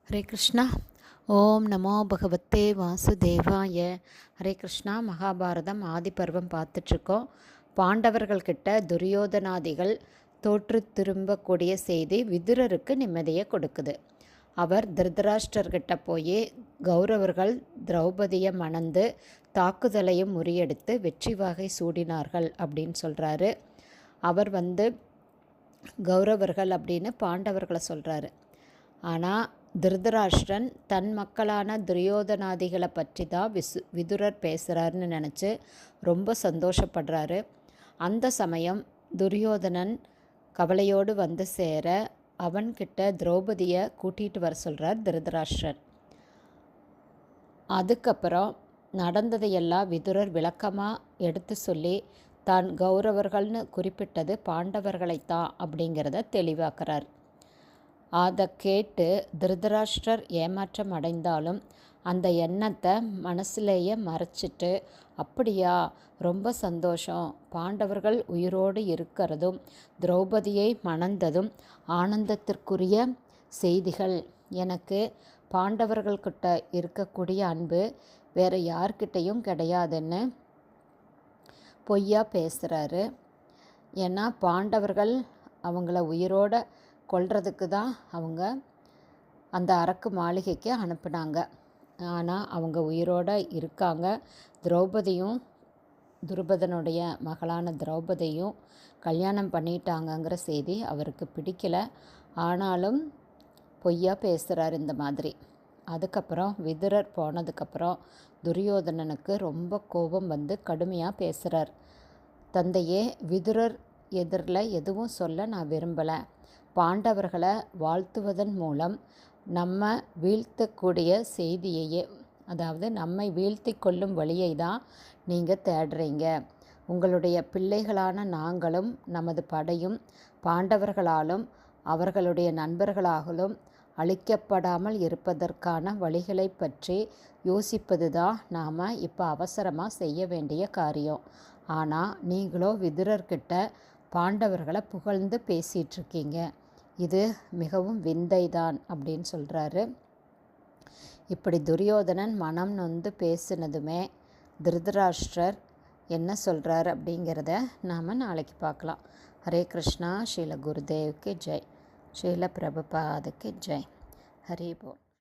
ஹரே கிருஷ்ணா. ஓம் நமோ பகவத்தே வாசுதேவாய. ஹரே கிருஷ்ணா. மகாபாரதம் ஆதிபர்வம் பார்த்துட்ருக்கோம். பாண்டவர்கள்கிட்ட துரியோதனாதிகள் தோற்று திரும்பக்கூடிய செய்தி விதுரருக்கு நிம்மதியை கொடுக்குது. அவர் திருதராஷ்டர்கிட்ட போய் கௌரவர்கள் திரௌபதியை மணந்து தாக்குதலையும் முறியடித்து வெற்றி வாகை சூடினார்கள் அப்படின்னு சொல்கிறாரு. அவர் கௌரவர்கள் அப்படின்னு பாண்டவர்களை சொல்கிறாரு. ஆனால் திருதராஷ்டிரன் தன் மக்களான துரியோதனாதிகளை பற்றி தான் விதுரர் பேசுகிறாருன்னு நினச்சி ரொம்ப சந்தோஷப்படுறாரு. அந்த சமயம் துரியோதனன் கவலையோடு வந்து சேர அவன்கிட்ட திரௌபதியை கூட்டிகிட்டு வர சொல்கிறார் திருதராஷ்டிரன். அதுக்கப்புறம் நடந்ததையெல்லாம் விதுரர் விளக்கமாக எடுத்து சொல்லி தான் கௌரவர்கள்னு குறிப்பிட்டது பாண்டவர்களைத்தான் அப்படிங்கிறத தெளிவாக்குறார். அதை கேட்டு திருதராஷ்டிரர் ஏமாற்றம் அடைந்தாலும் அந்த எண்ணத்தை மனசுலேயே மறைச்சிட்டு, அப்படியா, ரொம்ப சந்தோஷம், பாண்டவர்கள் உயிரோடு இருக்கிறதும் திரௌபதியை மணந்ததும் ஆனந்தத்திற்குரிய செய்திகள். எனக்கு பாண்டவர்கள்கிட்ட இருக்கக்கூடிய அன்பு வேறு யார்கிட்டையும் கிடையாதுன்னு பொய்யா பேசுகிறாரு. ஏன்னா பாண்டவர்கள் அவங்கள உயிரோட கொல்றதுக்கு தான் அவங்க அந்த அரக்கு மாளிகைக்கு அனுப்புனாங்க. ஆனால் அவங்க உயிரோடு இருக்காங்க. திரௌபதியும் துருபதனுடைய மகளான திரௌபதியும் கல்யாணம் பண்ணிட்டாங்கங்கிற செய்தி அவருக்கு பிடிக்கல. ஆனாலும் பொய்யா பேசுகிறார் இந்த மாதிரி. அதுக்கப்புறம் விதுரர் போனதுக்கப்புறம் துரியோதனனுக்கு ரொம்ப கோபம் வந்து கடுமையாக பேசுகிறார். தந்தையே, விதுரர் எதிரில் எதுவும் சொல்ல நான் விரும்பலை. பாண்டவர்களை வாழ்த்துவதன் மூலம் நம்ம வீழ்த்தக்கூடிய செய்தியையே, அதாவது நம்மை வீழ்த்தி கொள்ளும் வழியை தான் நீங்கள் தேடுறீங்க. உங்களுடைய பிள்ளைகளான நாங்களும் நமது படையும் பாண்டவர்களாலும் அவர்களுடைய நண்பர்களாலும் அழிக்கப்படாமல் இருப்பதற்கான வழிகளை பற்றி யோசிப்பது தான் நாம் இப்போ அவசரமாக செய்ய வேண்டிய காரியம். ஆனால் நீங்களோ விதுரர்கிட்ட பாண்டவர்களை புகழ்ந்து பேசிகிட்ருக்கீங்க. இது மிகவும் விந்தைதான் அப்படின்னு சொல்கிறாரு. இப்படி துரியோதனன் மனம் நொந்து பேசினதுமே திருதராஷ்டிரர் என்ன சொல்கிறார் அப்படிங்கிறத நாம் நாளைக்கு பார்க்கலாம். ஹரே கிருஷ்ணா. ஸ்ரீல குருதேவுக்கு ஜெய். ஸ்ரீல பிரபுபாதுக்கு ஜெய். ஹரி போல்.